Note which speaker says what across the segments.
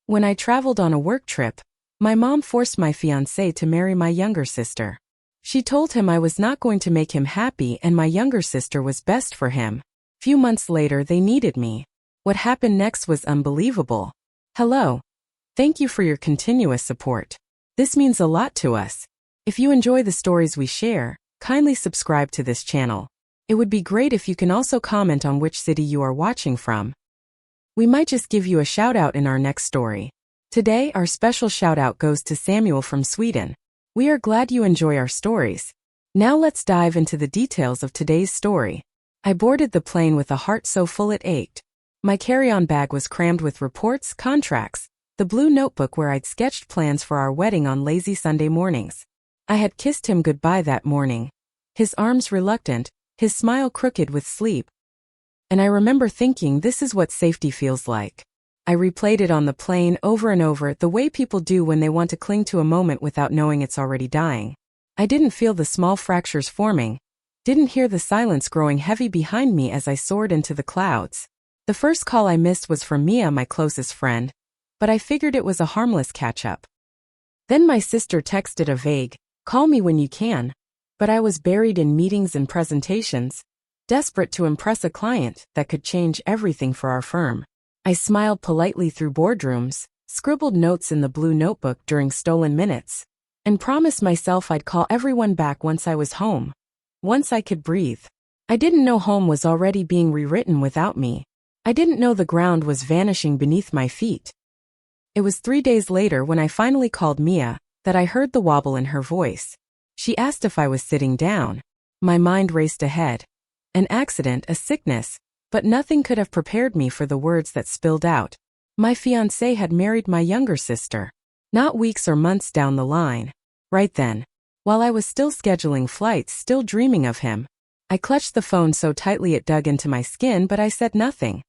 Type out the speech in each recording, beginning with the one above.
Speaker 1: When I traveled on a work trip, my mom forced my fiancé to marry my younger sister. She told him I was not going to make him happy and my younger sister was best for him. Few months later they needed me. What happened next was unbelievable. Hello. Thank you for your continuous support. This means a lot to us. If you enjoy the stories we share, kindly subscribe to this channel. It would be great if you can also comment on which city you are watching from. We might just give you a shout out in our next story. Today, our special shout out goes to Samuel from Sweden. We are glad you enjoy our stories. Now let's dive into the details of today's story. I boarded the plane with a heart so full it ached. My carry-on bag was crammed with reports, contracts, the blue notebook where I'd sketched plans for our wedding on lazy Sunday mornings. I had kissed him goodbye that morning. His arms reluctant, his smile crooked with sleep. And I remember thinking this is what safety feels like. I replayed it on the plane over and over the way people do when they want to cling to a moment without knowing it's already dying. I didn't feel the small fractures forming, didn't hear the silence growing heavy behind me as I soared into the clouds. The first call I missed was from Mia, my closest friend, but I figured it was a harmless catch-up. Then my sister texted a vague, "Call me when you can," but I was buried in meetings and presentations, desperate to impress a client that could change everything for our firm. I smiled politely through boardrooms, scribbled notes in the blue notebook during stolen minutes, and promised myself I'd call everyone back once I was home, once I could breathe. I didn't know home was already being rewritten without me. I didn't know the ground was vanishing beneath my feet. It was 3 days later when I finally called Mia that I heard the wobble in her voice. She asked if I was sitting down. My mind raced ahead. An accident, a sickness, but nothing could have prepared me for the words that spilled out. My fiancé had married my younger sister. Not weeks or months down the line. Right then, while I was still scheduling flights, still dreaming of him, I clutched the phone so tightly it dug into my skin, but I said nothing.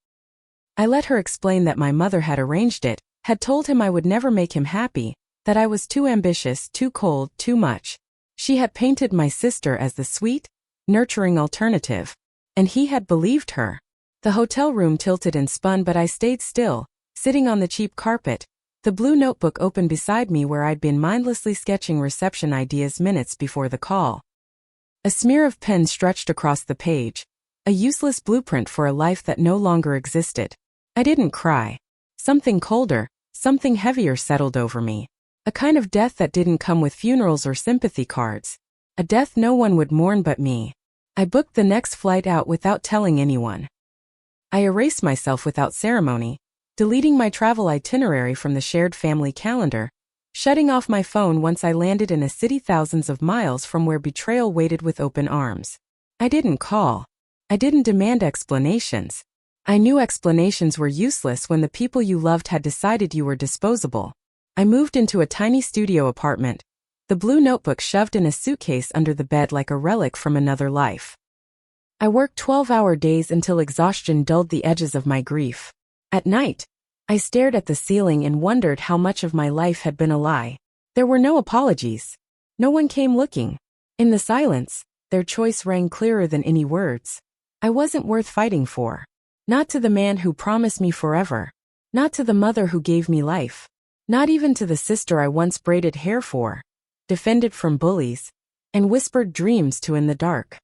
Speaker 1: I let her explain that my mother had arranged it, had told him I would never make him happy, that I was too ambitious, too cold, too much. She had painted my sister as the sweet, nurturing alternative, and he had believed her. The hotel room tilted and spun, but I stayed still, sitting on the cheap carpet, the blue notebook open beside me where I'd been mindlessly sketching reception ideas minutes before the call. A smear of pen stretched across the page, a useless blueprint for a life that no longer existed. I didn't cry. Something colder, something heavier settled over me. A kind of death that didn't come with funerals or sympathy cards. A death no one would mourn but me. I booked the next flight out without telling anyone. I erased myself without ceremony, deleting my travel itinerary from the shared family calendar, shutting off my phone once I landed in a city thousands of miles from where betrayal waited with open arms. I didn't call. I didn't demand explanations. I knew explanations were useless when the people you loved had decided you were disposable. I moved into a tiny studio apartment, the blue notebook shoved in a suitcase under the bed like a relic from another life. I worked 12-hour days until exhaustion dulled the edges of my grief. At night, I stared at the ceiling and wondered how much of my life had been a lie. There were no apologies. No one came looking. In the silence, their choice rang clearer than any words. I wasn't worth fighting for. Not to the man who promised me forever. Not to the mother who gave me life. Not even to the sister I once braided hair for, defended from bullies, and whispered dreams to in the dark.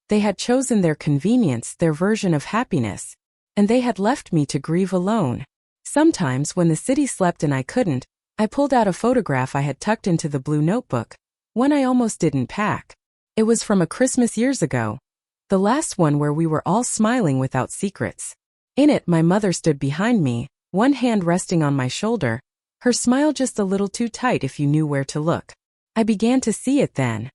Speaker 1: They had chosen their convenience, their version of happiness, and they had left me to grieve alone. Sometimes when the city slept and I couldn't, I pulled out a photograph I had tucked into the blue notebook, one I almost didn't pack. It was from a Christmas years ago, the last one where we were all smiling without secrets. In it, my mother stood behind me, one hand resting on my shoulder, her smile just a little too tight if you knew where to look. I began to see it then.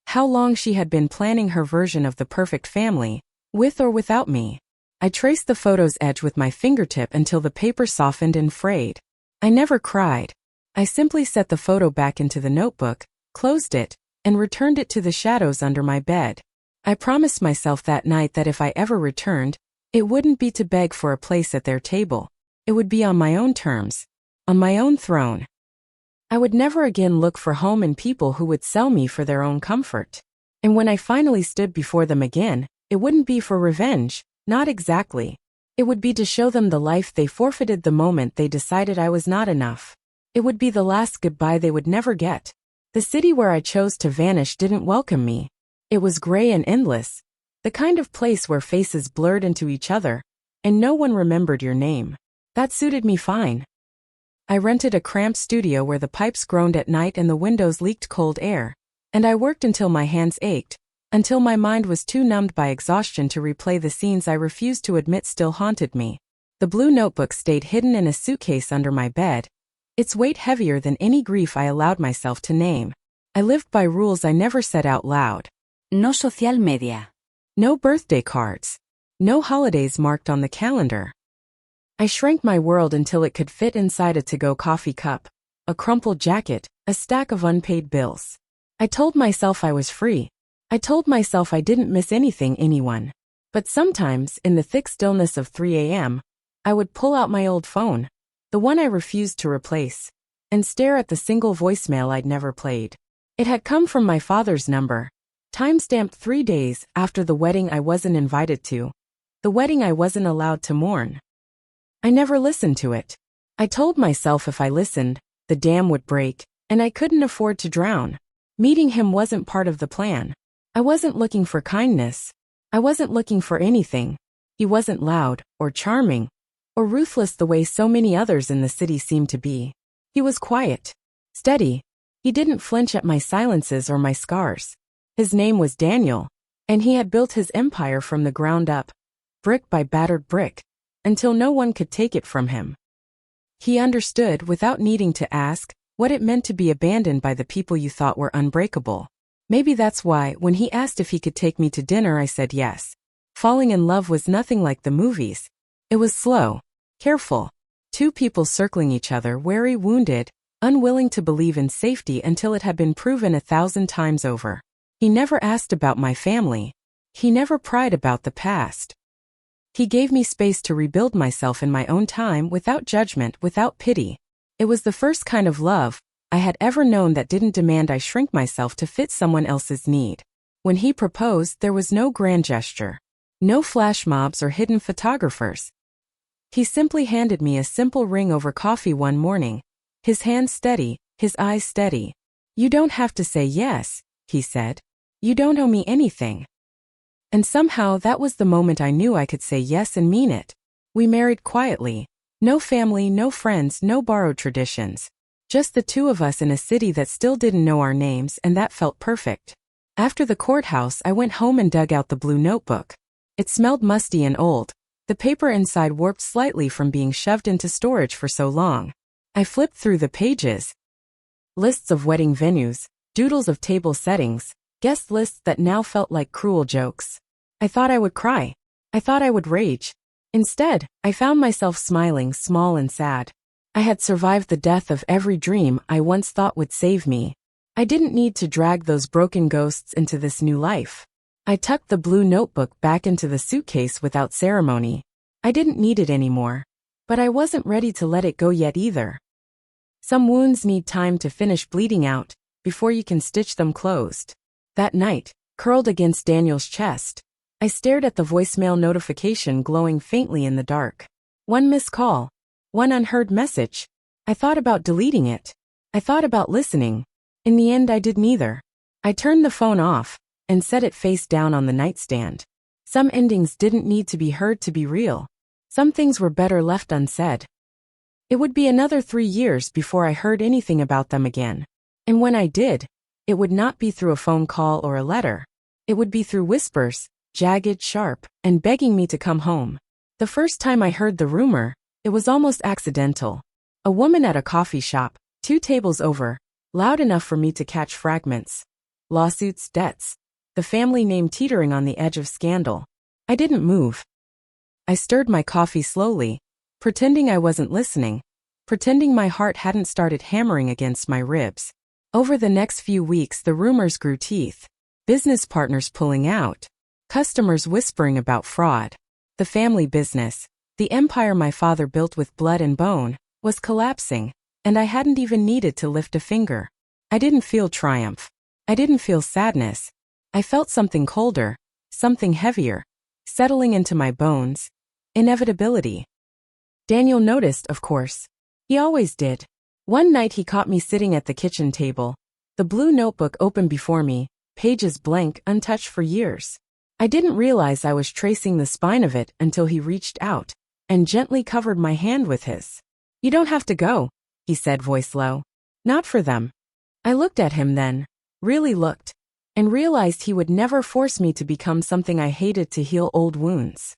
Speaker 1: How long she had been planning her version of the perfect family, with or without me. I traced the photo's edge with my fingertip until the paper softened and frayed. I never cried. I simply set the photo back into the notebook, closed it, and returned it to the shadows under my bed. I promised myself that night that if I ever returned, it wouldn't be to beg for a place at their table. It would be on my own terms, on my own throne. I would never again look for home in people who would sell me for their own comfort. And when I finally stood before them again, it wouldn't be for revenge, not exactly. It would be to show them the life they forfeited the moment they decided I was not enough. It would be the last goodbye they would never get. The city where I chose to vanish didn't welcome me. It was gray and endless, the kind of place where faces blurred into each other, and no one remembered your name. That suited me fine. I rented a cramped studio where the pipes groaned at night and the windows leaked cold air, and I worked until my hands ached, until my mind was too numbed by exhaustion to replay the scenes I refused to admit still haunted me. The blue notebook stayed hidden in a suitcase under my bed, its weight heavier than any grief I allowed myself to name. I lived by rules I never said out loud.
Speaker 2: No social media.
Speaker 1: No birthday cards. No holidays marked on the calendar. I shrank my world until it could fit inside a to-go coffee cup, a crumpled jacket, a stack of unpaid bills. I told myself I was free. I told myself I didn't miss anyone. But sometimes, in the thick stillness of 3 a.m., I would pull out my old phone, the one I refused to replace, and stare at the single voicemail I'd never played. It had come from my father's number, time-stamped 3 days after the wedding I wasn't invited to, the wedding I wasn't allowed to mourn. I never listened to it. I told myself if I listened, the dam would break, and I couldn't afford to drown. Meeting him wasn't part of the plan. I wasn't looking for kindness. I wasn't looking for anything. He wasn't loud, or charming, or ruthless the way so many others in the city seemed to be. He was quiet, steady. He didn't flinch at my silences or my scars. His name was Daniel, and he had built his empire from the ground up, brick by battered brick, until no one could take it from him. He understood, without needing to ask, what it meant to be abandoned by the people you thought were unbreakable. Maybe that's why, when he asked if he could take me to dinner, I said yes. Falling in love was nothing like the movies. It was slow, careful. Two people circling each other, wary, wounded, unwilling to believe in safety until it had been proven 1,000 times over. He never asked about my family. He never pried about the past. He gave me space to rebuild myself in my own time, without judgment, without pity. It was the first kind of love I had ever known that didn't demand I shrink myself to fit someone else's need. When he proposed, there was no grand gesture, no flash mobs or hidden photographers. He simply handed me a simple ring over coffee one morning, his hands steady, his eyes steady. "You don't have to say yes," he said. "You don't owe me anything." And somehow that was the moment I knew I could say yes and mean it. We married quietly. No family, no friends, no borrowed traditions. Just the two of us in a city that still didn't know our names, and that felt perfect. After the courthouse, I went home and dug out the blue notebook. It smelled musty and old, the paper inside warped slightly from being shoved into storage for so long. I flipped through the pages. Lists of wedding venues, doodles of table settings, guest lists that now felt like cruel jokes. I thought I would cry. I thought I would rage. Instead, I found myself smiling, small and sad. I had survived the death of every dream I once thought would save me. I didn't need to drag those broken ghosts into this new life. I tucked the blue notebook back into the suitcase without ceremony. I didn't need it anymore. But I wasn't ready to let it go yet either. Some wounds need time to finish bleeding out before you can stitch them closed. That night, curled against Daniel's chest, I stared at the voicemail notification glowing faintly in the dark. One missed call. One unheard message. I thought about deleting it. I thought about listening. In the end, I did neither. I turned the phone off and set it face down on the nightstand. Some endings didn't need to be heard to be real. Some things were better left unsaid. It would be another 3 years before I heard anything about them again. And when I did, it would not be through a phone call or a letter. It would be through whispers, jagged, sharp, and begging me to come home. The first time I heard the rumor, it was almost accidental. A woman at a coffee shop, 2 tables over, loud enough for me to catch fragments. Lawsuits, debts. The family name teetering on the edge of scandal. I didn't move. I stirred my coffee slowly, pretending I wasn't listening, pretending my heart hadn't started hammering against my ribs. Over the next few weeks, the rumors grew teeth. Business partners pulling out. Customers whispering about fraud. The family business, the empire my father built with blood and bone, was collapsing, and I hadn't even needed to lift a finger. I didn't feel triumph. I didn't feel sadness. I felt something colder, something heavier, settling into my bones, Inevitability. Daniel noticed, of course. He always did. One night he caught me sitting at the kitchen table, the blue notebook open before me, pages blank, untouched for years. I didn't realize I was tracing the spine of it until he reached out and gently covered my hand with his. "You don't have to go," he said, voice low. "Not for them." I looked at him then, really looked, and realized he would never force me to become something I hated to heal old wounds.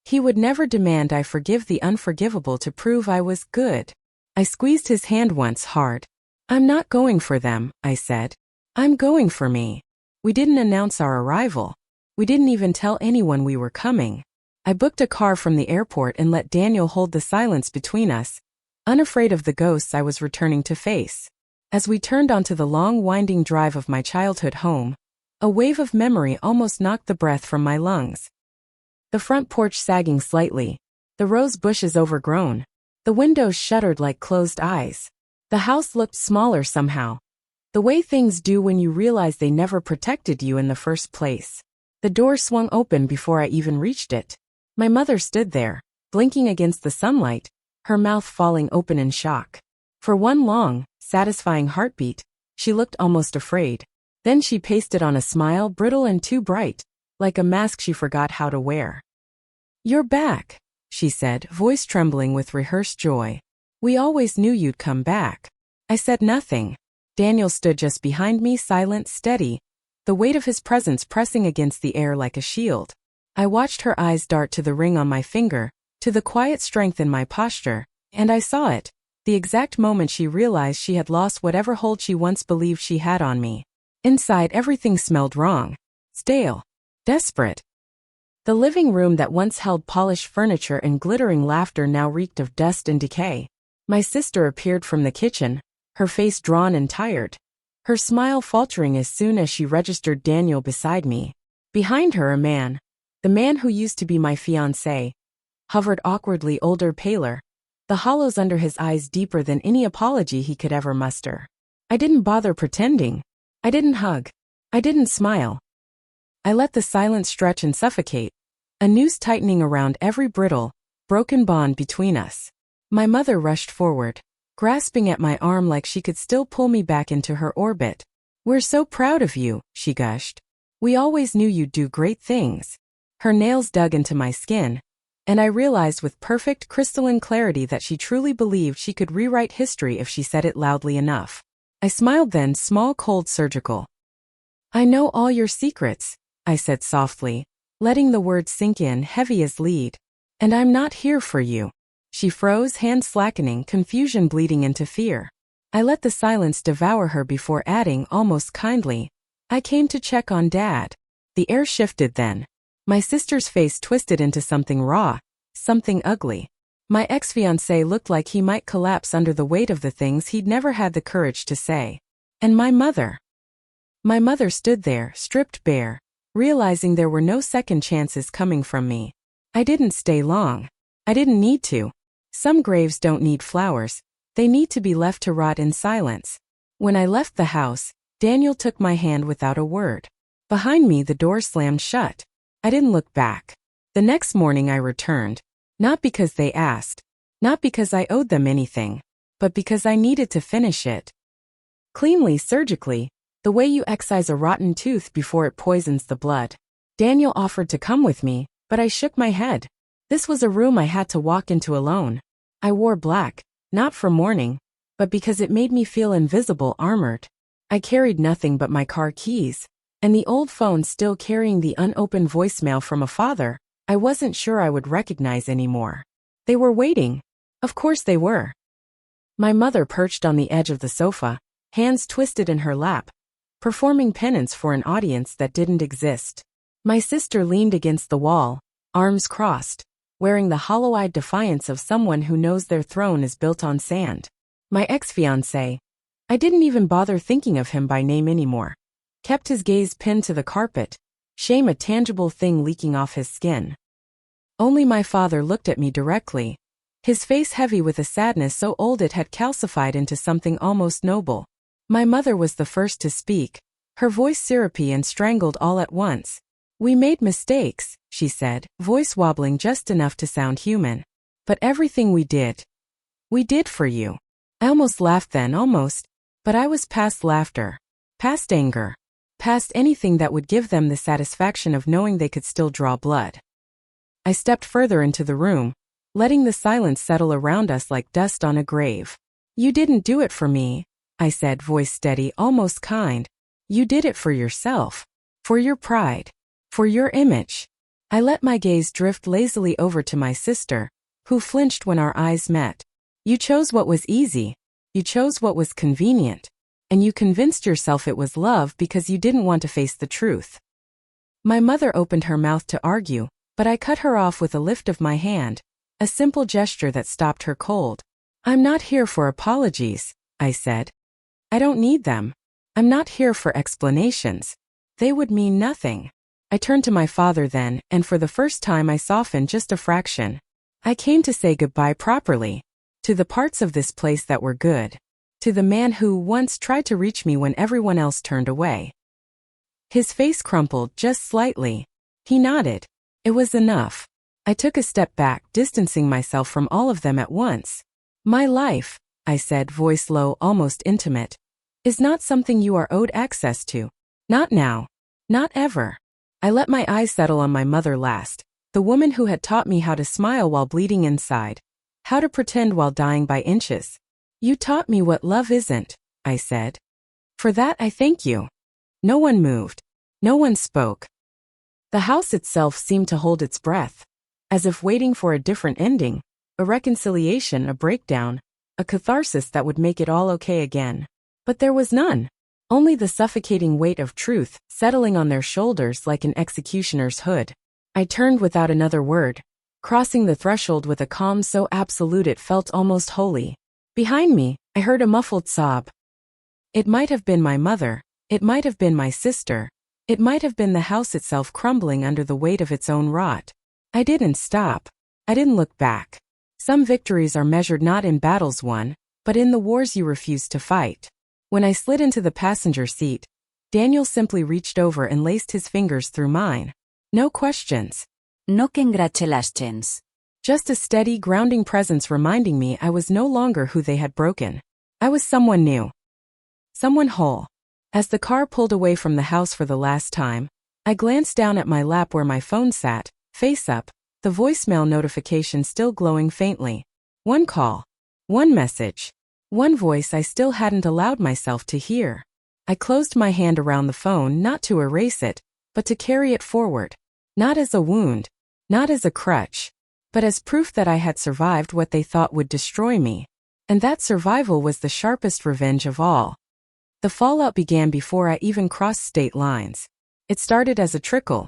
Speaker 1: He would never demand I forgive the unforgivable to prove I was good. I squeezed his hand once hard. "I'm not going for them," I said. "I'm going for me." We didn't announce our arrival. We didn't even tell anyone we were coming. I booked a car from the airport and let Daniel hold the silence between us, unafraid of the ghosts I was returning to face. As we turned onto the long winding drive of my childhood home, a wave of memory almost knocked the breath from my lungs. The front porch sagging slightly, the rose bushes overgrown, the windows shuttered like closed eyes. The house looked smaller somehow, the way things do when you realize they never protected you in the first place. The door swung open before I even reached it. My mother stood there, blinking against the sunlight, her mouth falling open in shock. For one long, satisfying heartbeat, she looked almost afraid. Then she pasted on a smile brittle and too bright, like a mask she forgot how to wear. "You're back," she said, voice trembling with rehearsed joy. "We always knew you'd come back." I said nothing. Daniel stood just behind me, silent, steady, the weight of his presence pressing against the air like a shield. I watched her eyes dart to the ring on my finger, to the quiet strength in my posture, and I saw it, the exact moment she realized she had lost whatever hold she once believed she had on me. Inside, everything smelled wrong, stale, desperate. The living room that once held polished furniture and glittering laughter now reeked of dust and decay. My sister appeared from the kitchen, her face drawn and tired, her smile faltering as soon as she registered Daniel beside me. Behind her, a man, the man who used to be my fiancé, hovered awkwardly, older, paler, the hollows under his eyes deeper than any apology he could ever muster. I didn't bother pretending. I didn't hug. I didn't smile. I let the silence stretch and suffocate, a noose tightening around every brittle, broken bond between us. My mother rushed forward, grasping at my arm like she could still pull me back into her orbit. "We're so proud of you," she gushed. "We always knew you'd do great things." Her nails dug into my skin, and I realized with perfect crystalline clarity that she truly believed she could rewrite history if she said it loudly enough. I smiled then, small, cold, surgical. "I know all your secrets," I said softly, letting the words sink in, heavy as lead. "And I'm not here for you." She froze, hands slackening, confusion bleeding into fear. I let the silence devour her before adding, almost kindly, "I came to check on Dad." The air shifted then. My sister's face twisted into something raw, something ugly. My ex-fiancé looked like he might collapse under the weight of the things he'd never had the courage to say. And my mother. My mother stood there, stripped bare, realizing there were no second chances coming from me. I didn't stay long. I didn't need to. Some graves don't need flowers, they need to be left to rot in silence. When I left the house, Daniel took my hand without a word. Behind me, the door slammed shut. I didn't look back. The next morning I returned, not because they asked, not because I owed them anything, but because I needed to finish it. Cleanly, surgically, the way you excise a rotten tooth before it poisons the blood. Daniel offered to come with me, but I shook my head. This was a room I had to walk into alone. I wore black, not for mourning, but because it made me feel invisible, armored. I carried nothing but my car keys, and the old phone still carrying the unopened voicemail from a father I wasn't sure I would recognize anymore. They were waiting. Of course they were. My mother perched on the edge of the sofa, hands twisted in her lap, performing penance for an audience that didn't exist. My sister leaned against the wall, arms crossed, wearing the hollow-eyed defiance of someone who knows their throne is built on sand. My ex-fiancé, I didn't even bother thinking of him by name anymore, kept his gaze pinned to the carpet, shame a tangible thing leaking off his skin. Only my father looked at me directly, his face heavy with a sadness so old it had calcified into something almost noble. My mother was the first to speak, her voice syrupy and strangled all at once. We made mistakes, she said, voice wobbling just enough to sound human. But everything we did for you. I almost laughed then, almost. But I was past laughter. Past anger. Past anything that would give them the satisfaction of knowing they could still draw blood. I stepped further into the room, letting the silence settle around us like dust on a grave. You didn't do it for me, I said, voice steady, almost kind. You did it for yourself. For your pride. For your image. I let my gaze drift lazily over to my sister, who flinched when our eyes met. You chose what was easy. You chose what was convenient. And you convinced yourself it was love because you didn't want to face the truth. My mother opened her mouth to argue, but I cut her off with a lift of my hand, a simple gesture that stopped her cold. I'm not here for apologies, I said. I don't need them. I'm not here for explanations. They would mean nothing. I turned to my father then, and for the first time I softened just a fraction. I came to say goodbye properly. To the parts of this place that were good. To the man who once tried to reach me when everyone else turned away. His face crumpled just slightly. He nodded. It was enough. I took a step back, distancing myself from all of them at once. My life, I said, voice low, almost intimate, is not something you are owed access to. Not now. Not ever. I let my eyes settle on my mother last, the woman who had taught me how to smile while bleeding inside, how to pretend while dying by inches. You taught me what love isn't, I said. For that I thank you. No one moved. No one spoke. The house itself seemed to hold its breath, as if waiting for a different ending, a reconciliation, a breakdown, a catharsis that would make it all okay again. But there was none. Only the suffocating weight of truth settling on their shoulders like an executioner's hood. I turned without another word, crossing the threshold with a calm so absolute it felt almost holy. Behind me, I heard a muffled sob. It might have been my mother, it might have been my sister, it might have been the house itself crumbling under the weight of its own rot. I didn't stop. I didn't look back. Some victories are measured not in battles won, but in the wars you refuse to fight. When I slid into the passenger seat, Daniel simply reached over and laced his fingers through mine. No questions.
Speaker 2: No congratulations.
Speaker 1: Just a steady, grounding presence reminding me I was no longer who they had broken. I was someone new. Someone whole. As the car pulled away from the house for the last time, I glanced down at my lap where my phone sat, face up, the voicemail notification still glowing faintly. One call. One message. One voice I still hadn't allowed myself to hear. I closed my hand around the phone not to erase it, but to carry it forward. Not as a wound. Not as a crutch. But as proof that I had survived what they thought would destroy me. And that survival was the sharpest revenge of all. The fallout began before I even crossed state lines. It started as a trickle.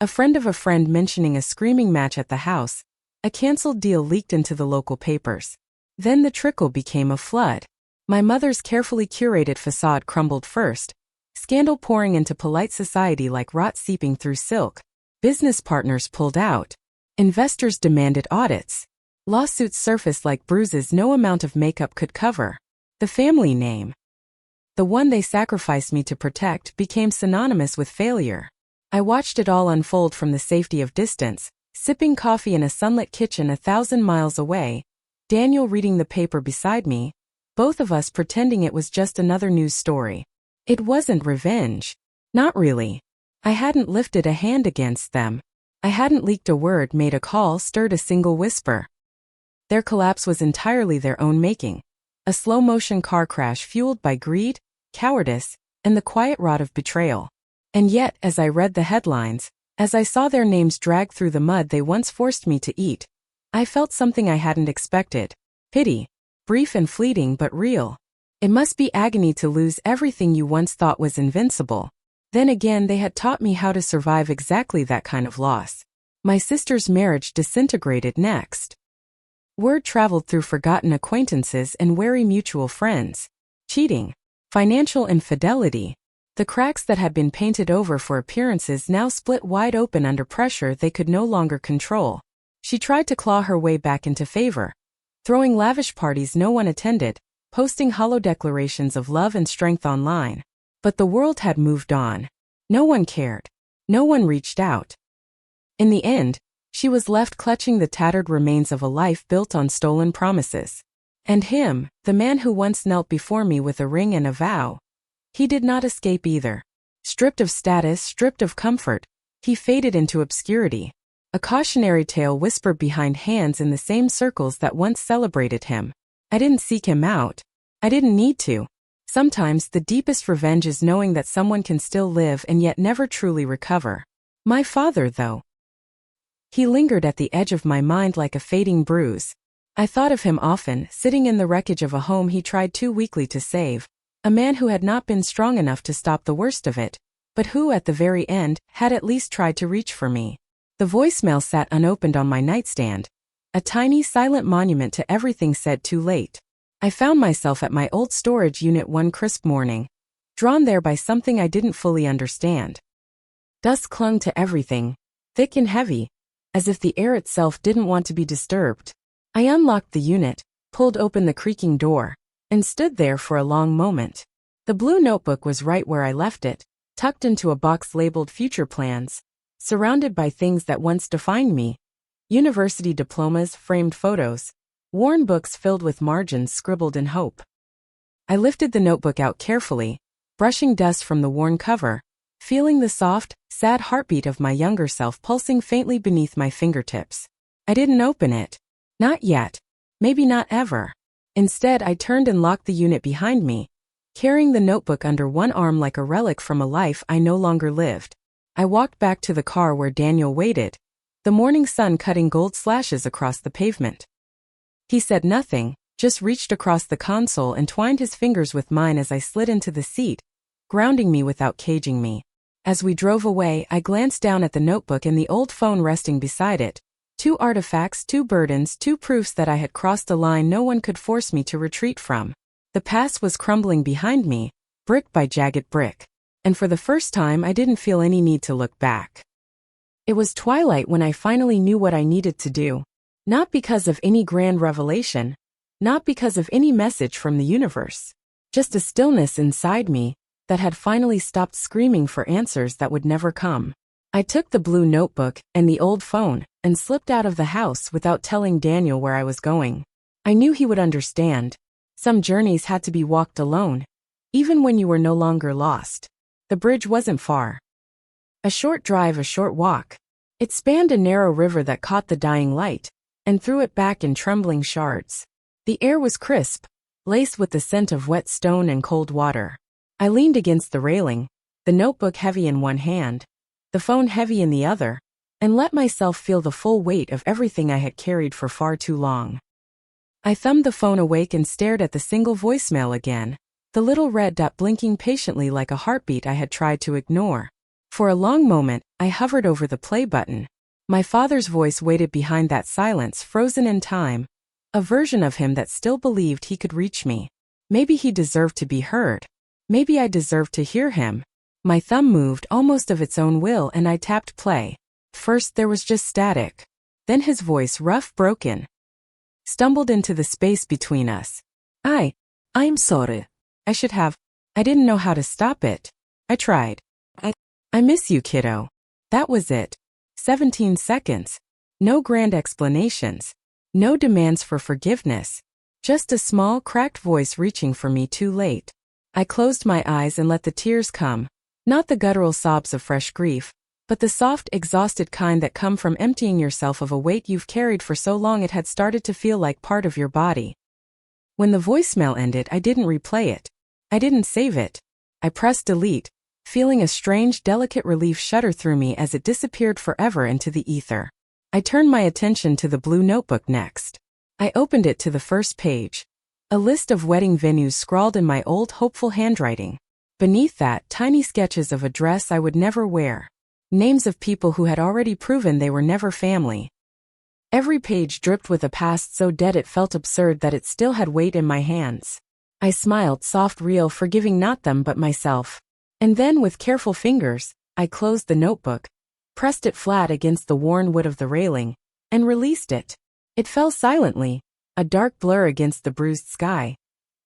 Speaker 1: A friend of a friend mentioning a screaming match at the house. A canceled deal leaked into the local papers. Then the trickle became a flood. My mother's carefully curated facade crumbled first. Scandal pouring into polite society like rot seeping through silk. Business partners pulled out. Investors demanded audits. Lawsuits surfaced like bruises no amount of makeup could cover. The family name, the one they sacrificed me to protect, became synonymous with failure. I watched it all unfold from the safety of distance, sipping coffee in a sunlit kitchen 1,000 miles away, Daniel reading the paper beside me, both of us pretending it was just another news story. It wasn't revenge. Not really. I hadn't lifted a hand against them. I hadn't leaked a word, made a call, stirred a single whisper. Their collapse was entirely their own making. A slow-motion car crash fueled by greed, cowardice, and the quiet rot of betrayal. And yet, as I read the headlines, as I saw their names dragged through the mud they once forced me to eat, I felt something I hadn't expected. Pity. Brief and fleeting but real. It must be agony to lose everything you once thought was invincible. Then again, they had taught me how to survive exactly that kind of loss. My sister's marriage disintegrated next. Word traveled through forgotten acquaintances and wary mutual friends. Cheating. Financial infidelity. The cracks that had been painted over for appearances now split wide open under pressure they could no longer control. She tried to claw her way back into favor, throwing lavish parties no one attended, posting hollow declarations of love and strength online. But the world had moved on. No one cared. No one reached out. In the end, she was left clutching the tattered remains of a life built on stolen promises. And him, the man who once knelt before me with a ring and a vow, he did not escape either. Stripped of status, stripped of comfort, he faded into obscurity. A cautionary tale whispered behind hands in the same circles that once celebrated him. I didn't seek him out. I didn't need to. Sometimes the deepest revenge is knowing that someone can still live and yet never truly recover. My father, though. He lingered at the edge of my mind like a fading bruise. I thought of him often, sitting in the wreckage of a home he tried too weakly to save, a man who had not been strong enough to stop the worst of it, but who at the very end had at least tried to reach for me. The voicemail sat unopened on my nightstand, a tiny silent monument to everything said too late. I found myself at my old storage unit one crisp morning, drawn there by something I didn't fully understand. Dust clung to everything, thick and heavy, as if the air itself didn't want to be disturbed. I unlocked the unit, pulled open the creaking door, and stood there for a long moment. The blue notebook was right where I left it, tucked into a box labeled Future Plans, surrounded by things that once defined me: university diplomas, framed photos, worn books filled with margins scribbled in hope. I lifted the notebook out carefully, brushing dust from the worn cover, feeling the soft, sad heartbeat of my younger self pulsing faintly beneath my fingertips. I didn't open it. Not yet. Maybe not ever. Instead, I turned and locked the unit behind me, carrying the notebook under one arm like a relic from a life I no longer lived. I walked back to the car where Daniel waited, the morning sun cutting gold slashes across the pavement. He said nothing, just reached across the console and twined his fingers with mine as I slid into the seat, grounding me without caging me. As we drove away, I glanced down at the notebook and the old phone resting beside it. 2 artifacts, 2 burdens, 2 proofs that I had crossed a line no one could force me to retreat from. The past was crumbling behind me, brick by jagged brick. And for the first time I didn't feel any need to look back. It was twilight when I finally knew what I needed to do. Not because of any grand revelation, not because of any message from the universe. Just a stillness inside me that had finally stopped screaming for answers that would never come. I took the blue notebook and the old phone and slipped out of the house without telling Daniel where I was going. I knew he would understand. Some journeys had to be walked alone, even when you were no longer lost. The bridge wasn't far. A short drive, a short walk. It spanned a narrow river that caught the dying light and threw it back in trembling shards. The air was crisp, laced with the scent of wet stone and cold water. I leaned against the railing, the notebook heavy in one hand, the phone heavy in the other, and let myself feel the full weight of everything I had carried for far too long. I thumbed the phone awake and stared at the single voicemail again, the little red dot blinking patiently like a heartbeat I had tried to ignore. For a long moment, I hovered over the play button. My father's voice waited behind that silence, frozen in time, a version of him that still believed he could reach me. Maybe he deserved to be heard. Maybe I deserved to hear him. My thumb moved almost of its own will and I tapped play. First there was just static. Then his voice, rough, broken, stumbled into the space between us. I'm sorry. I should have. I didn't know how to stop it. I tried. I miss you, kiddo. That was it. 17 seconds. No grand explanations. No demands for forgiveness. Just a small, cracked voice reaching for me too late. I closed my eyes and let the tears come. Not the guttural sobs of fresh grief, but the soft, exhausted kind that come from emptying yourself of a weight you've carried for so long it had started to feel like part of your body. When the voicemail ended, I didn't replay it. I didn't save it. I pressed delete, feeling a strange, delicate relief shudder through me as it disappeared forever into the ether. I turned my attention to the blue notebook next. I opened it to the first page. A list of wedding venues scrawled in my old, hopeful handwriting. Beneath that, tiny sketches of a dress I would never wear. Names of people who had already proven they were never family. Every page dripped with a past so dead it felt absurd that it still had weight in my hands. I smiled, soft, real, forgiving not them but myself. And then, with careful fingers, I closed the notebook, pressed it flat against the worn wood of the railing, and released it. It fell silently, a dark blur against the bruised sky,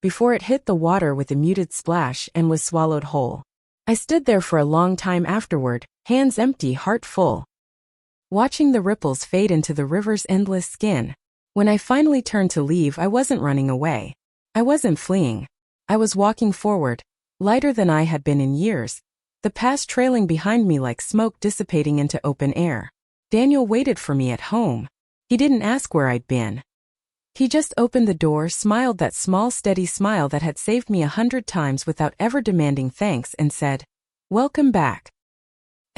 Speaker 1: before it hit the water with a muted splash and was swallowed whole. I stood there for a long time afterward, Hands empty, heart full. Watching the ripples fade into the river's endless skin. When I finally turned to leave, I wasn't running away. I wasn't fleeing. I was walking forward, lighter than I had been in years, the past trailing behind me like smoke dissipating into open air. Daniel waited for me at home. He didn't ask where I'd been. He just opened the door, smiled that small steady smile that had saved me 100 times without ever demanding thanks, and said, "Welcome back."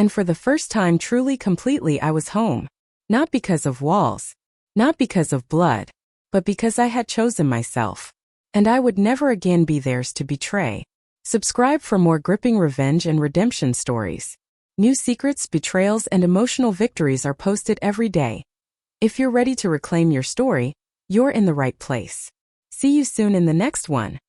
Speaker 1: And for the first time, truly, completely, I was home. Not because of walls. Not because of blood. But because I had chosen myself. And I would never again be theirs to betray. Subscribe for more gripping revenge and redemption stories. New secrets, betrayals, and emotional victories are posted every day. If you're ready to reclaim your story, you're in the right place. See you soon in the next one.